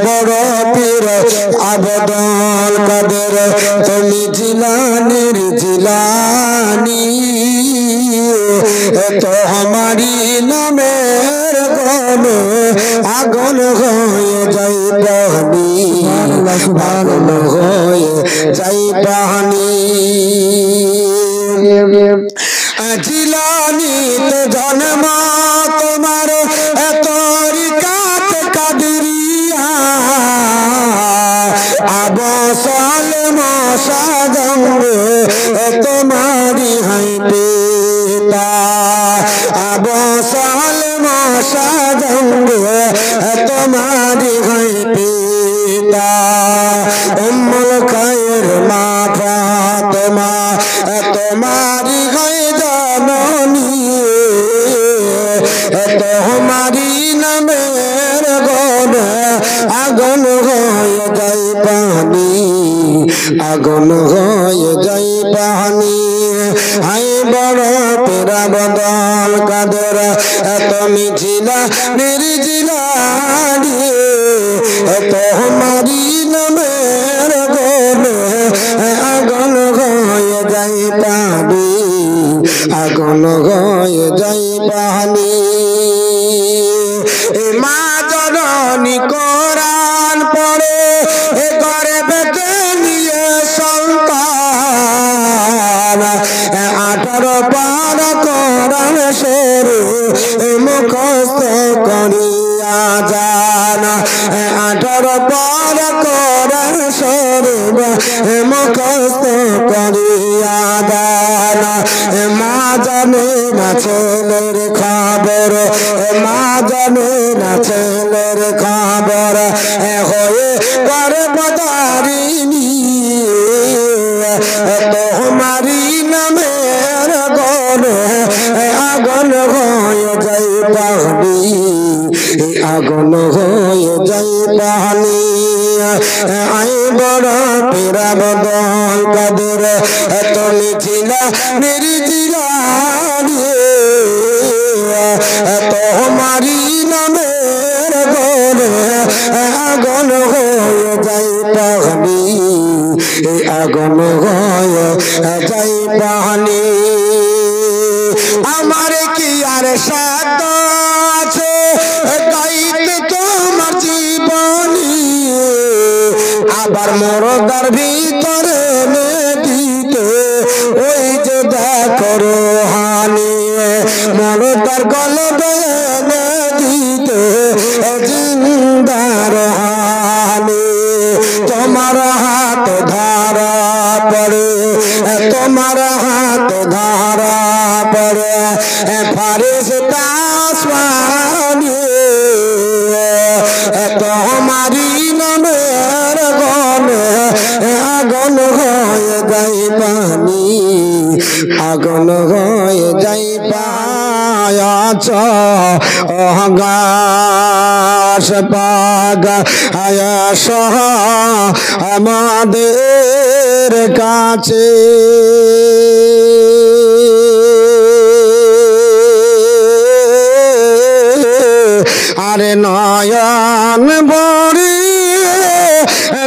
বড় পীর আবদুল কাদের তুমি জিলানীর জিলানী তো हमारी নামের গনে আগুন হয়ে যাই পানি আগুন হয়ে যাই পানি জিলানী তো জন্ম তোমার তরিকাত কাদরিয়া আবসাল মশাদম তোমারি হাই পিতা আবসাল মশাদম তোমারি হাই পিতা উম্মুল খায়র মা ফাতেমা তোমারি হাই জাননী তোমারি নামের গনে আগুন হয়ে যাই পানি আগুন হয়ে যাই পানি হাই বড় পীর আবদুল কাদের তুমি জিলানীর জিলানী তোমারি নামের গনে আগুন হয়ে যাই পানি আগুন হয়ে যাই পানি মা জননী কোরআন পড়ে ঘরে বেঁধে নিয়ে সন্তান 18 পার কোরআন শরীফ মুখস্থ করিয়া যান 18 পার কোরআন শরীফ মুখস্থ করিয়া যান মা জানে না ছেলের খবর মা জানে না ছেলের খবর হয়ে গর্ভধারিণী তোমারি নামের গনে আগুন হয়ে যাই পানি আগুন হয়ে যাই পানি আই বড় পীর আবদুল কাদের তুমি জিলানীর জিলানী তোমারি নামের গনে আগুন হয়ে যাই পানি আগুন হয়ে যাই পানি আমার কি আর সাধ্য আছে গাইতে তোমার জীবনী আবার মরদার ভিতরে দিতে ওই যে দেখো রোহানি মরদার গলবে দিতে জিন্দার হানি তোমার হাত ধারা পড়ে তোমার হাত ধারা পড়ে ফারিস্তা আসমানি তোমারি নামের গনে আগুন হয়ে যাই পানি আগুন হয়ে যাই পায়াছ অহগাস পাগা আয়াস আমাদের কাছে আরে নয়ন বরি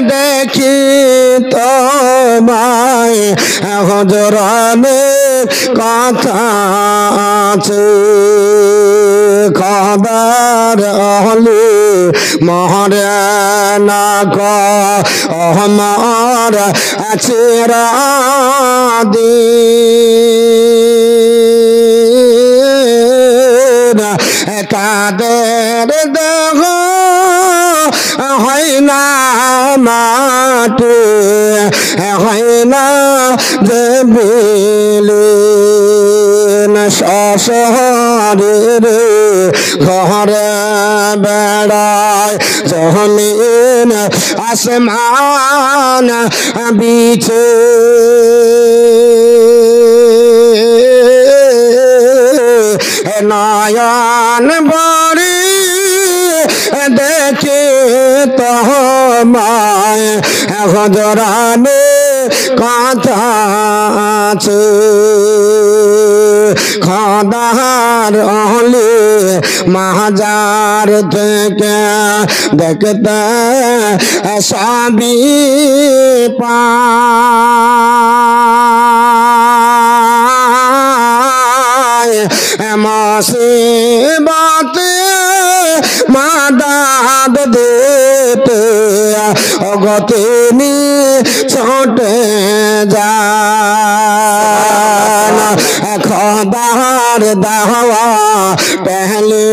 দেখি তোমায় হজরানের কথা আছে খবর হলে মহরে না আমার আছে রাদিন তাদের দেহ হয় না মাটি হয় না দেবিলে শহরের ঘরে বেড়ায় জমিন আসমান বিছে নয়ন বরি দেখে তোমায় হজরানে কথা কাছে খোদার ওলি মাজার থেকে দেখতে সবই পায় মুসিবতে মাদাদ দিতে অগতিনি ছোটে যান খোদার দাওয়া পহলে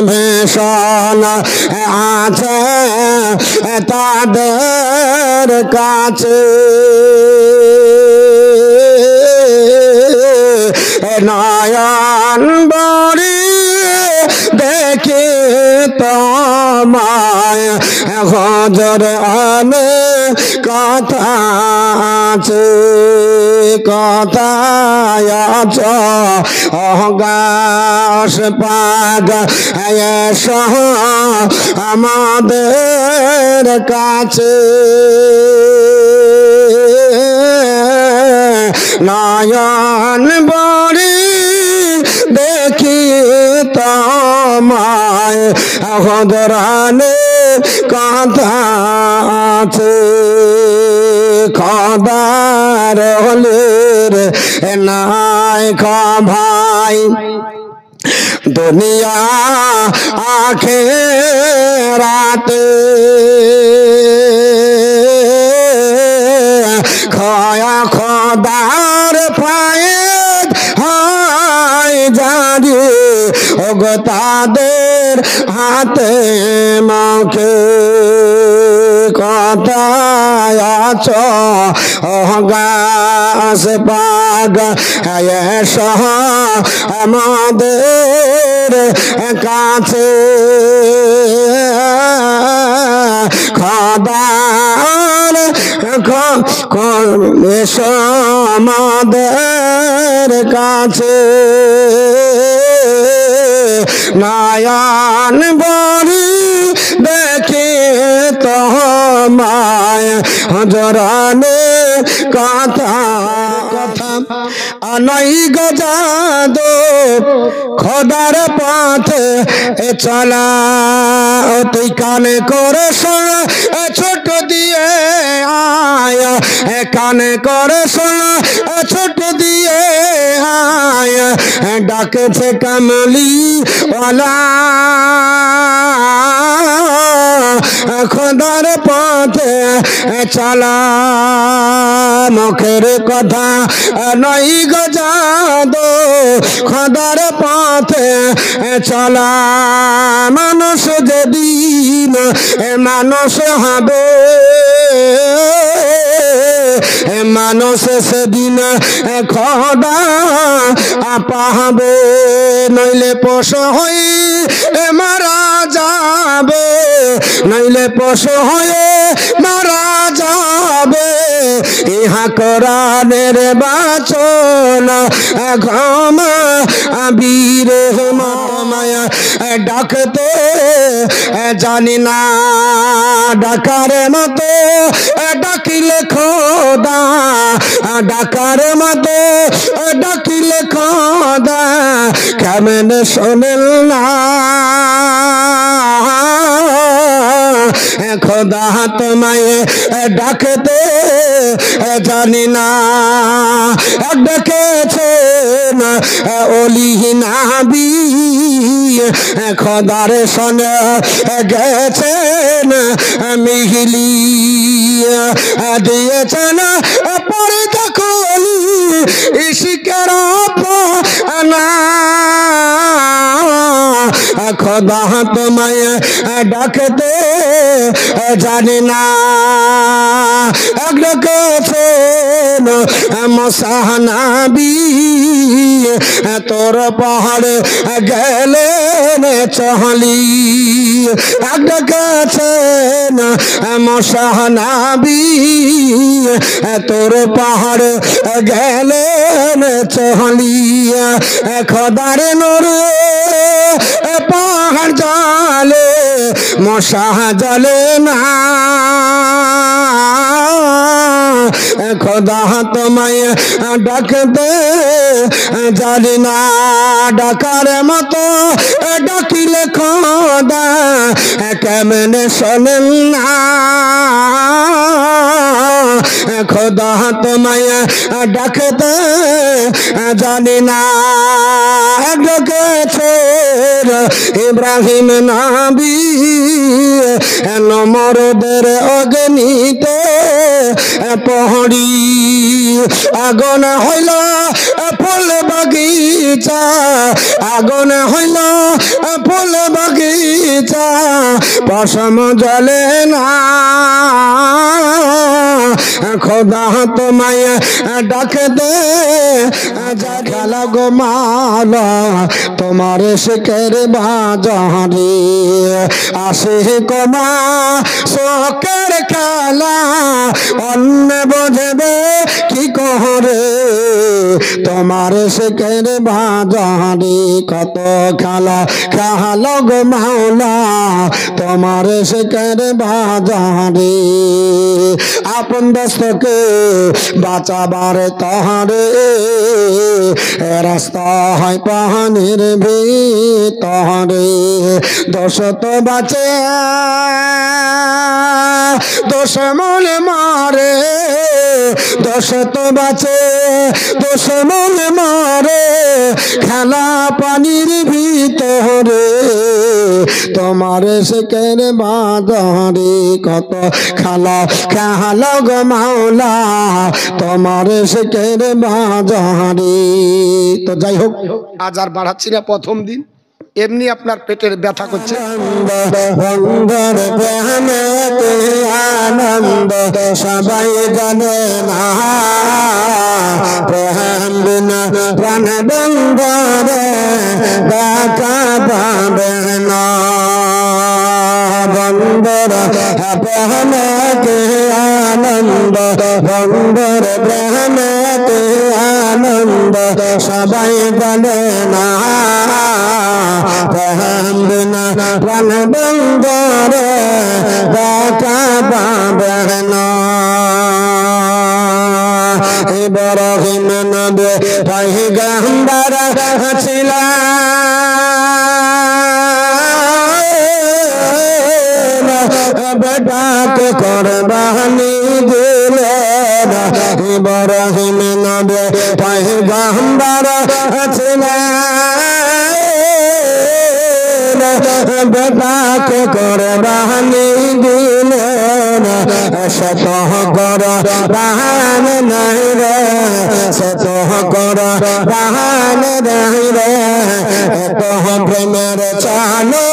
ভীষণ আছে তাদের কাছে নয়ন বড়ি দেখে তোমায় হজর আমি কথা আছে কথায় আছো অগাস পাগ এসো আমাদের কাছে নয়ন বড়ি দেখি তোমায় হজরানে কথা আছে খোদার হলের নাই ভাই দুনিয়া আখেরাতে খয়া খোদার ফায়েদ হয় জানি ওগো তাদের হাতে মুখে কথায় আছো গাছ পাগ এসো আমাদের কাছে খোদার এসো আমাদের কাছে নয়ন বড়ি দেখে তোমায় হজরানে কথা কথা আনাই গজাদো খোদার পথে চলা তুই কানে করে শোনা ছোট দিয়ে আয় কানে করে শোনা ছোট দিয়ে আয় ডাকেছে কামলি ওয়ালা খোদার পথে চলা মুখের কথা নই গজাদো খোদার পথে চলা মানুষ যেদিন মানুষ হবে মানুষ সেদিন খোদা পাবে নইলে পশু হয়ে মারা যাবে নইলে পশু হয়ে মারা যাবে ইহা কোরআনের বাচন ঘম বীর মায়া ডাকতে জানি না ডাকার মতো ডাকিলে খোদা ডাকার মতো ডাকিলে খোদা কেমন শোনেল না খোদা তোমায় ডাকতে জানি না ডেকেছেন ওলি নাবি খোদার সনে গেছেন মিহিলি দিয়েছেন পরে দেখো ইশিকের না খোদা তোমায় ডাকতে জানি না ডেকেছেন মসাহানাবি তোর পাহাড়ে গেলেন চহলি ডেকেছেন মসাহানাবি তোর পাহাড়ে গেলেন চহলি খোদার নূরে পাহাড় জলে মশা জলে না খোদা তোমায় ডাকতে জানি না, ডাকার মতো ডাকিলে খোদা কেমনে শোনেন না। খোদা তোমায় ডাকতে জানি না, ডেকেছে ইব্রাহিম নবী নমরুদের অগ্নিতে পহড়ি, আগুন হইল ফুল বাগিচা, আগুন হইল ফুল বাগিচা, পশম জ্বলে না। খোদা তোমায় ডাকতে খেলা গো মালা তোমার শিখের বাজারে আসে কমা শোকের খেলা, অন্য বোঝবে কি করে তোমার শিখের বাজারে কত খেলা খেলা গো মাওলা তোমার শিখের বাজারে। আপন দোস্তকে বাঁচাবার তাহারে রাস্তা হয় পাহানির ভিতরে, দোষ তো বাঁচে দোষ মনে মারে, দোষ তো বাঁচে দোষ মনে মারে, খেলা পানির ভিতরে তোমার শিখের বাজারে কত খেলা খেলা গো মাওলা তোমার শিখের বাজারে। তো যাই হোক, আজ আর বাড়াচ্ছি না, প্রথম দিন এমনি আপনার পেটের ব্যথা করছে। আনন্দ সবাই জানে না, প্রেম বিনা প্রাণ বন্ধরে দেখা পাবে না। বন্ধর প্রেমকে আনন্দ, বন্ধর প্রেমকে আনন্দ সবাই জানে না, প্রেম বিনা প্রাণ বন্ধরে দেখা পাবে না। ইব্রাহিম নবী পয়গম্বর ছিলেন, বেটাকে কুরবানি দিলেন। ইব্রাহিম নবী পয়গম্বর ছিলেন, বেটাকে কুরবানি দিলেন। শত কুরবান নাই রে, শত কুরবান নাই রে, এত প্রেমের চালো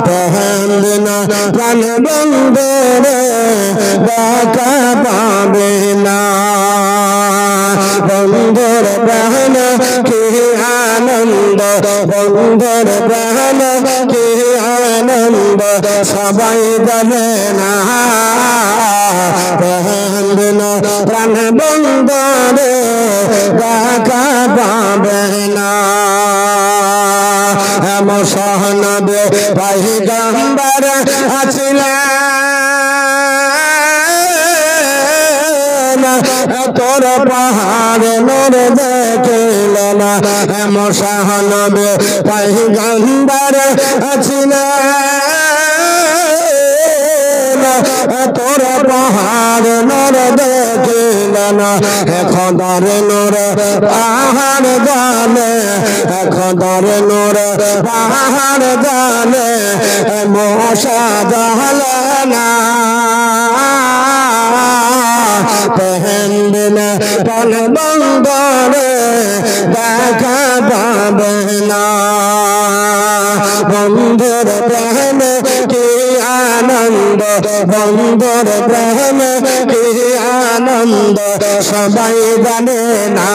প্রেম বিনা প্রাণ বন্ধরে দেখা পাবে না। বন্ধুর প্রাণ কি আনন্দ, বন্ধুর প্রাণ কি আনন্দ সবাই জানে না, প্রেম বিনা প্রাণ বন্ধরে দেখা পাবে না। মহানবী পয়গম্বর আছিলেন, তোর পাহাড় নূর দেখিলেন। মহানবী পয়গম্বর আছিলেন, তোর পাহাড় নূর দেখিলেন। খোদার নূর পাহাড় জানে, খোদার নূর পাহাড় জানে, মশা জালে না। প্রেম বিনা প্রাণ বন্ধরে দেখা পাবে না। বন্ধুর প্রেম কি আনন্দ, বন্ধুর প্রেম কি আনন্দ সবাই জানে না,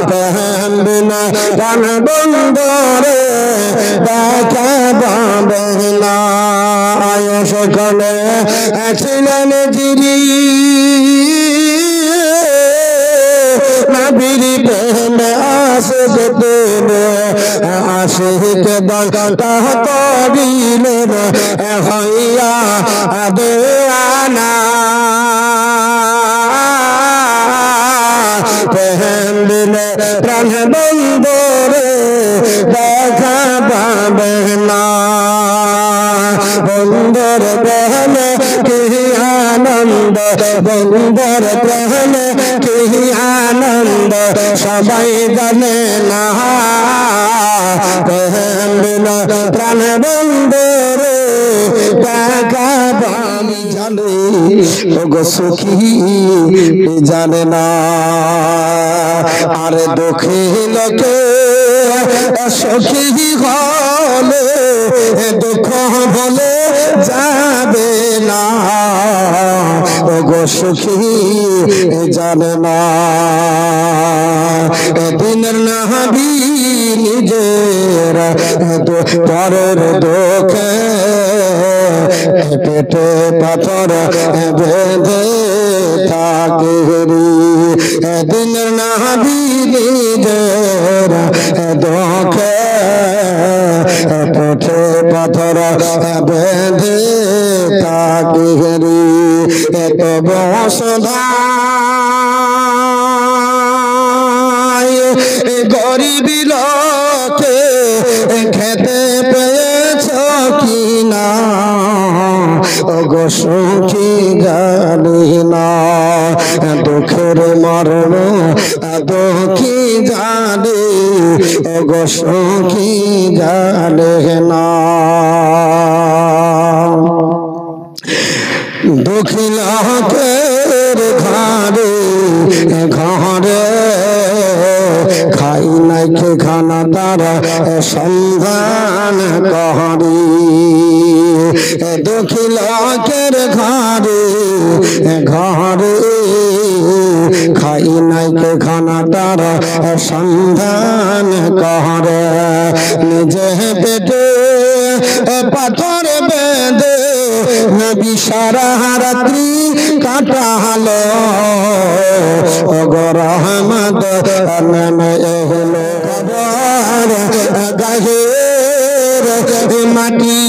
প্রেম বিনা প্রাণ বন্ধরে দেখা পাবে না। আয়ুষ কালে ছিলেন জিরি, নবীর প্রেমে আশিক প্রেমে আশিক দলতা করিলেন হইয়া দে বন্ধুর প্রেমে কি আনন্দ বন্ধুর প্রেমে কি আনন্দ সবাই জানে না প্রেম বিনা প্রাণ বন্ধুর দেখা আমি জানি ওগো সখী জানে না আরে দুঃখী লোকে সখী হলে দুঃখ বলে যাবে না ওগো সখী জানে না দিনের নাবি নিজের পরের দুঃখে পেটে পাথর বেঁধে থাকে দিনের নাবি নিজের দুঃখে পেটে পাথর বেঁধে থাকে এত বসধা গরিবী লোকে খেতে পেয়েছ কিনা ওগো সখী জানি না দুঃখের মরণ দুঃখী জানে ওগো সখী জানে না দুঃখী লোকের ঘরে ঘরে খাই নাই কে খানা তারা সন্ধান করি দুঃখী লোকের ঘরে ঘরে খাই নাই কে খানা তারা সন্ধান করে নিজে পেটে পাথর বেঁধে বিশারা রাত্রি কাটালো ওগো রহমত নামে এলো খবর গাহের মাটি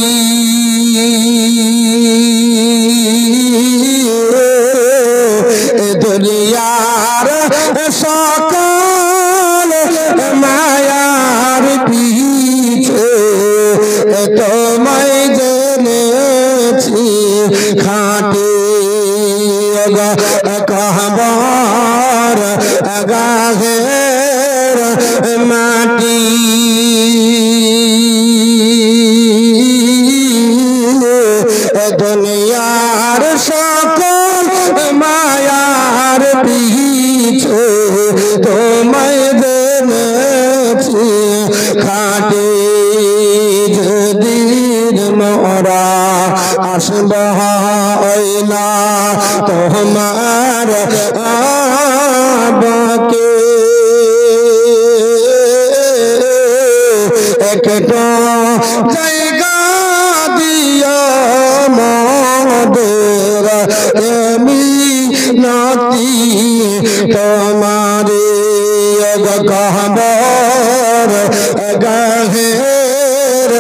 দুনিয়ার সকল মায়ার পিছে তোমায় জেনেছি খাটে খবর গাহের মাটি দুনিয়ার সকল মায়ার পিছে তোমায় জেনেছি খাটে যেদিন মোরা আসব না তোমার বাকে একটা জায়গা দিও মোদের এমি নাতি তোমারে খবর গাহের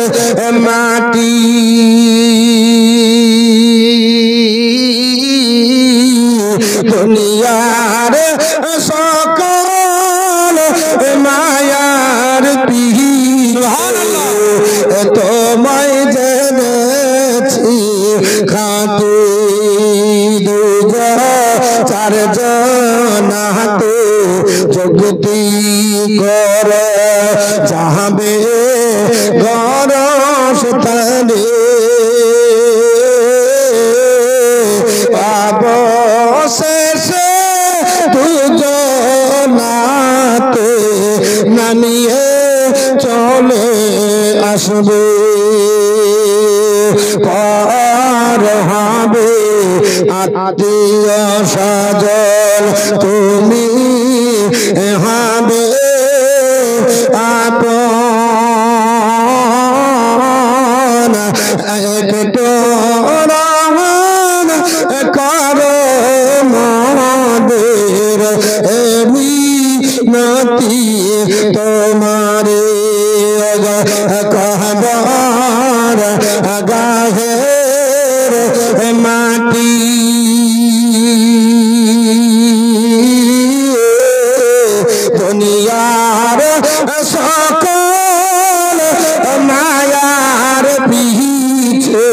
মাটি দুনিয়ার সকল মায়ার পিছে তোমায় জেনেছি খাটে চারজন হাতে জগতি করে যাবে ঘর স্থানে অবশেষে দুজনাতে নামিয়ে চলে আসবে পার হবে আত্মীয় স্বজন তুমি হবে আপন একটু রহম করো মোদের মিনতি তোমারে খবর গাহের মাটি দুনিয়ার সকল মায়ার পিছে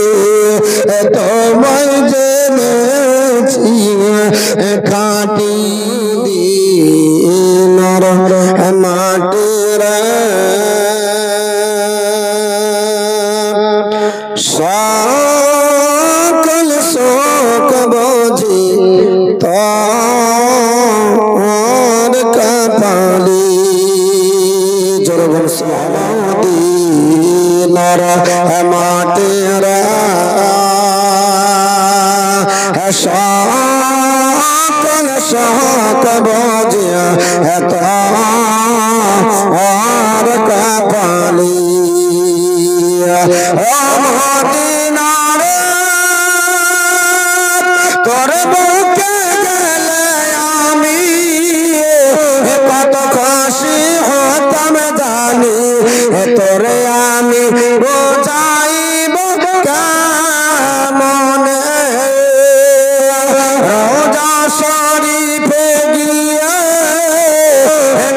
সকল শোক বুঝি তোর কপালে জোরে মদিনার মাটির সকল শোক বুঝি তোর কপালে মদিনার তোর বুকে গেলে আমি কত খুশি হতাম জানি তোরে আমি বোঝাইব কেমনে রোজা শরীফে গিয়ে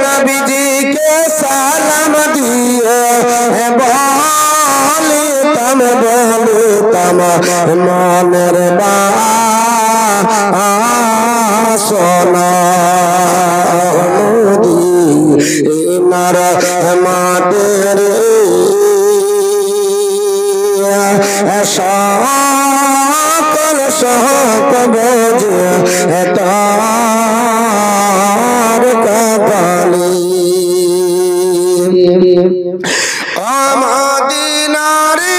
নবীজিকে সালাম দিয়ে বলিতাম মনের বাসনা মদিনার মাটির সকল শোক বুঝি তোর কপালে মদিনারে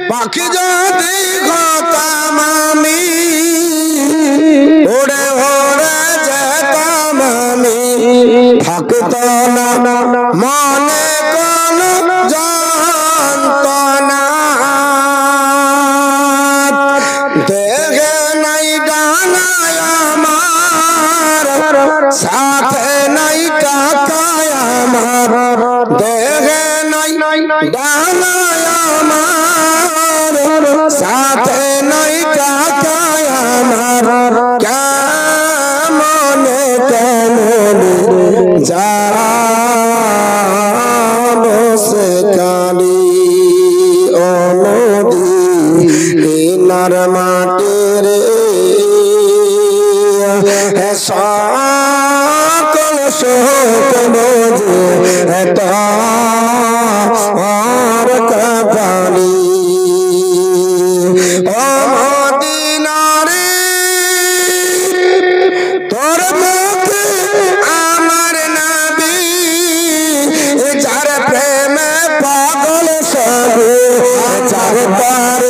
পাখি যদি হতাম আমি ওরে ওরে যেতাম আমি থাকত না মনে কোন যন্ত্রণা দেখে নাই ডানায় আমার সাথে নাই টাকায় আমার দেখে নাই ডানায় আমার সাথে নাই টাকায় আমার কেমনে কেমনে যাব সে কালি ও মদিনার মাটির সকল শোক বুঝি তোর কপালে ও মদিনারে তোর মুখে আমার নবী যার প্রেমে পাগল সবে যার তার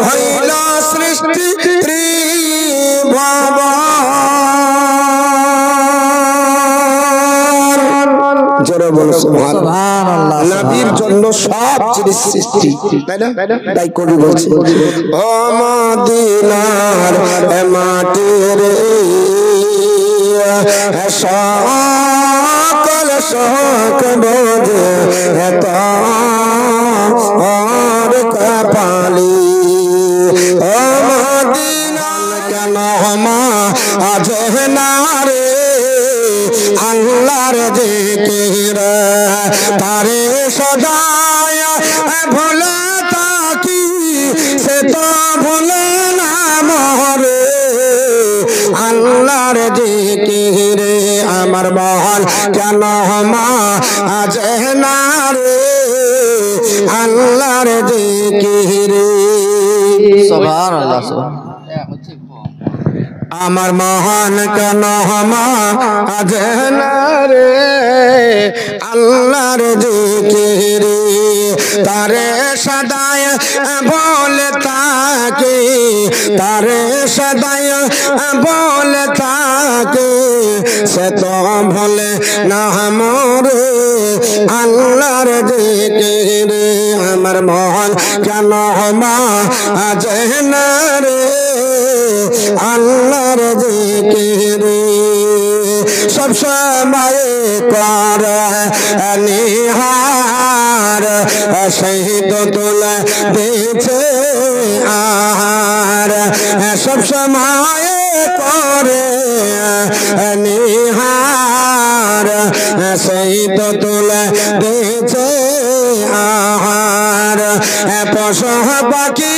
হইল সৃষ্টি জোরে বলো সুবহানাল্লাহ নবীর জন্য সব জিনিস সৃষ্টি তাই না তাই কবি বলছে ও মদিনার মাটির সকল শোক বুঝি তোর কপালে ও মদিনা কেন মা আজ না রে আল্লাহর জিকির তারে সদায় ভোলা তাকি সে তো ভুলে না মরে আল্লাহর জিকির আমার মহল কেন মা আজ না রে আল্লাহর জিকির সুবহানাল্লাহ আমার মহান কেন আজ না রে আল্লাহর জিকির তারে সদায় বলে তাকে তারে সদায় বলে তাকে সে তো ভোলে না মোরে আল্লাহর জিকির আমার মহান কেন আজ না রে আল্লাহর জিকির সব সময় করে নিহার শহীদ তুলে দিয়েছে আর সব সময় করে নিহার শহীদ তুলে দিয়েছে আর পশু পাখি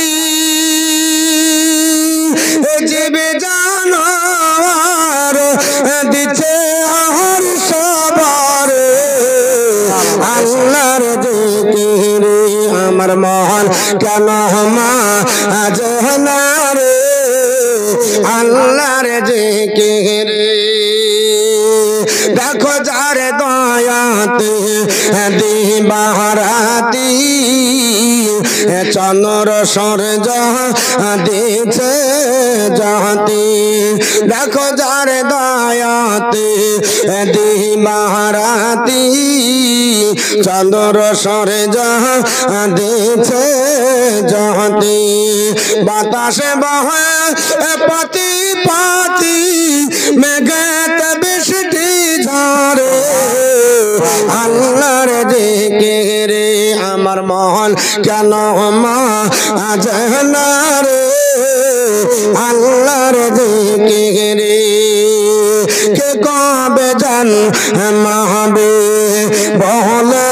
জীবে জানোয়ার দিচ্ছে আর সবার আল্লাহর জিকির আমার মন কেন মাজনা রে আল্লাহর জিকিরে দেখো যার দয়াতে দিবারাতি চন্দ্র সূর্য দিছে জাতি দেখো যার দয়াতে দিবারাতি চন্দ্র সূর্য দিছে জাতি বাতাসে বহে পাতি পাতি মেঘেতে বৃষ্টি ঝরে আল্লাহর জিকিরে আমার মন কেন মাজনা রে আল্লাহর জিকিরে কে কবে জান মাহবে বলে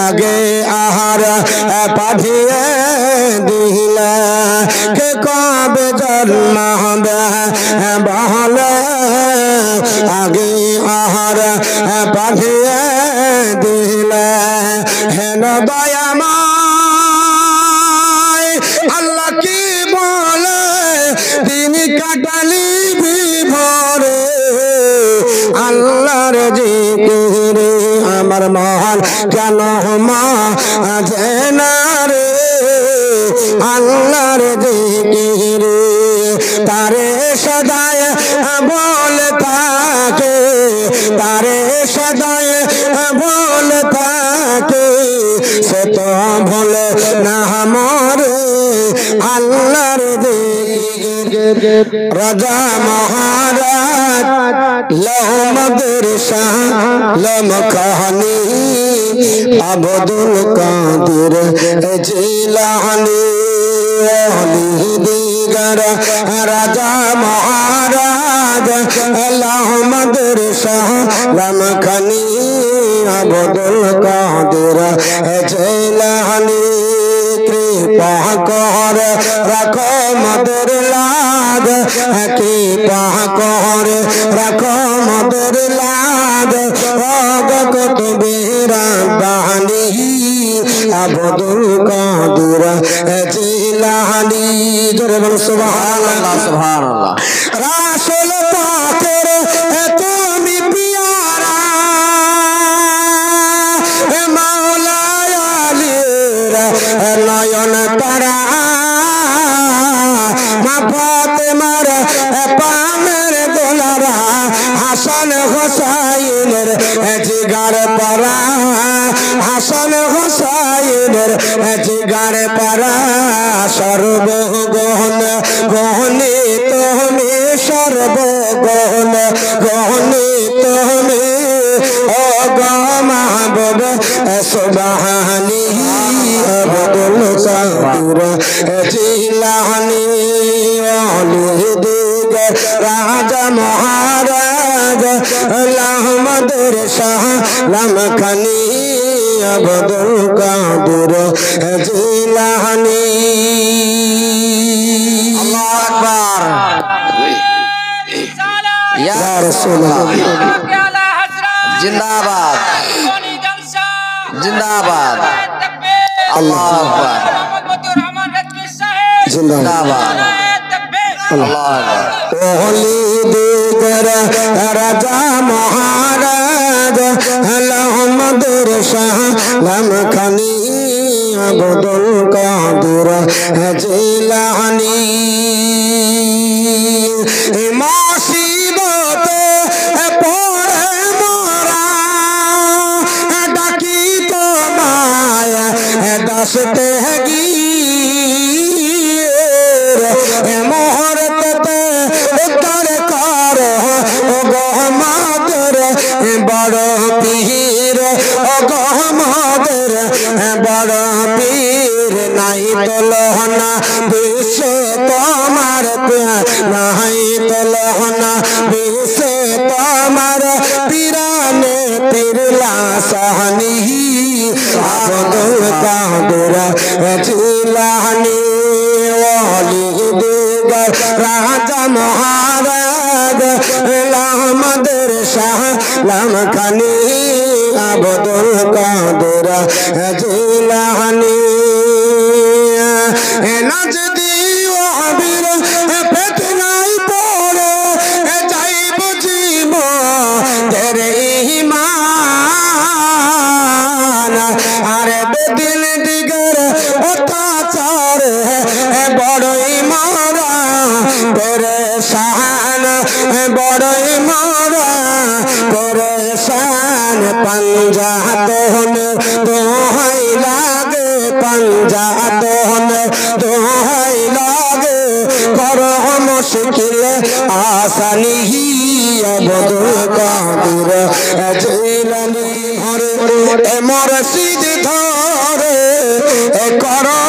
আগে আহার পাঠিয়ে দিলা কে কবে জন্মাবে বলে আগে আহার পাঠিয়ে দিলা হেন দয়াময় আল্লাহ কি বলে দিন কাটালি বিভরে আল্লাহর জিকিরে আমার মন কেন মাজনা রে আল্লাহর জিকিরে তারে সদায় বলে থাকে তারে সদায় বলে থাকে সে তো বলে না মরে আল্লাহর জিকিরে রাজা মহারাজ লহমদের শাহ লমখানি আব্দুল কাদের জিলানি দিগর রাজা মহারাজ লহমদের শাহ লমখানি আব্দুল কাদের জিলানি কৃপা কর রাখো মদের লাগ কৃপা কর রাখো মদের লাগ কত বেরা বাণী আব্দুল কাদের জিলানি জোরে বলো সুবহানাল্লাহ সুবহানাল্লাহ রাসূল পাকের তুমি পিয়ারা মাওলা আলীর নয়ন তারা মা ফাতেমার পামের দোলারা হাসান হোসাইনের জিগার পারা হাসান হোসাইনের জিগার পারা সর্বগহন গহনে তুমি সর্বগহন গহনে তুমি ও গো মাহবুব সুবহানি আব্দুল কাদের জিলানি দিগর রাজা মহারাজ আহমদের শাহ লমখানি আব্দুল কাদের জিলানি আল্লাহু আকবার ইয়া রাসূলুল্লাহ জিন্দাবাদ জিন্দাবাদ আল্লাহু আকবার জিন্দাবাদ আল্লাহু আকবার ওলি দিগর রাজা মহারাজ আহমদের শাহ লমখানি আব্দুল কাদের জিলানি মুসিবতে পড়ে মোরা ডাকি তোমায় দাসতে গিয়ে মুহূর্তে উদ্ধার করো ও গো মাদের বড় পীর ও গো মাদের বড় পীর নাই তোলনা বিশ্বে তোমার নাই তোলনা বিশ্বে তোমার পীরানে পীরলা সাহানি আব্দুল কাদের জিলানি ওলি দিগর রাজা মহারাজ আহমদের শাহ লমখানি আব্দুল কাদের জিলানি দিগের অত্যাচার বড়ই মরা পেরেশান বড়ই মরা পেরেশান পাঞ্জাতন দোহাই লাগে পাঞ্জাতন দোহাই লাগে করো মুশকিল আসানি আবদুল কাদির জিলানী মুর্শিদ ধরে করো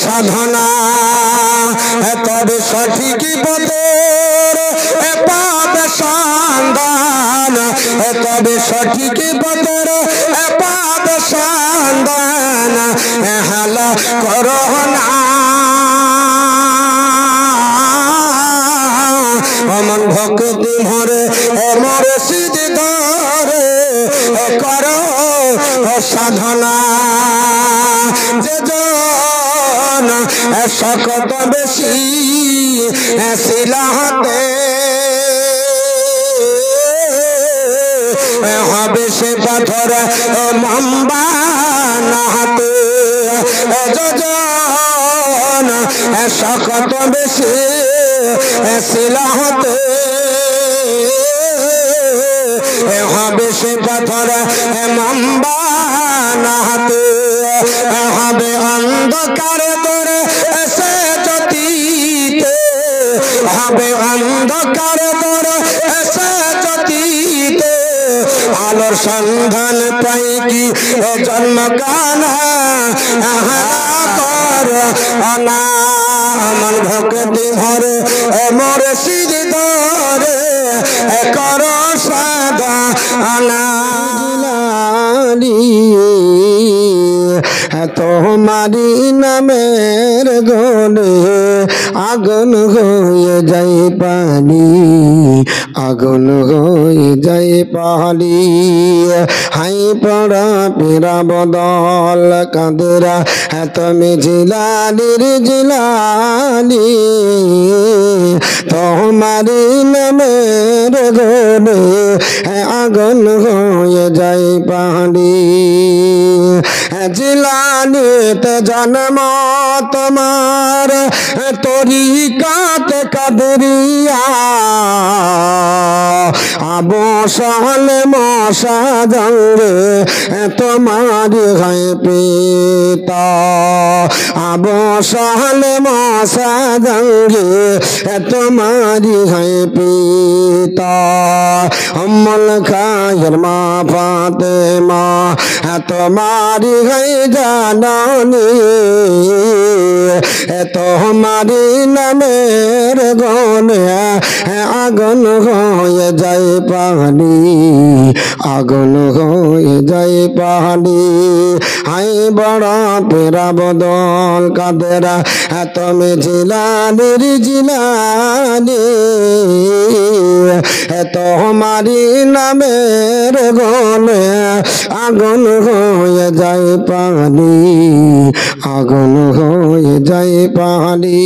সাধনা তবে সঠিক পথের পাবে সন্ধান তবে সঠিক পথের পাবে সন্ধান হালা করো না অমন ভক্তি ভরে মুর্শিদ ধরে করো সাধনা যে জন শকত বেশি শিলাতে হবে সে পাথর মাম্বা নাহাতে যজন শকত বেশি শিলাতে হবে সে পাথর মাম্বা নাহাতে হবে অন্ধকার দরে এসে জ্যোতিতে হবে অন্ধকার দরে এসে জ্যোতিতে আলোর সন্ধান পাই কি জন্ম কানা কর অনা আমার ভক্তি ভরে মুর্শিদ ধরে কর সাদা আনা তোমারি নামের গনে আগুন হয়ে যায় পানি আগুন হয়ে যায় পানি হাই পড়া পেরা বদল কাঁদেরা তুমি জিলানির জিলানি তোমারি নামের গনে আগুন হয়ে যায় পানি জিলানিতে জন্ম তোমার তরিকাত কাদরিয়া আবসল মশা জঙ্গে তোমার হয় পিতা আবসল মশা জঙ্গে তোমার হয় পিতা অম্মল খায়ের মা ফাতেমা তোমারি হয় জাননী তোমারি নামের গনে আগুন হয়ে যায় পানি আগুন হয়ে যায় পানি হাই বড় পেরা বদল কাদেরা তুমি জিলানির জিলানি তোমারি নামের গনে আগুন হয়ে যায় পানি আগুন হয়ে যায় পানি।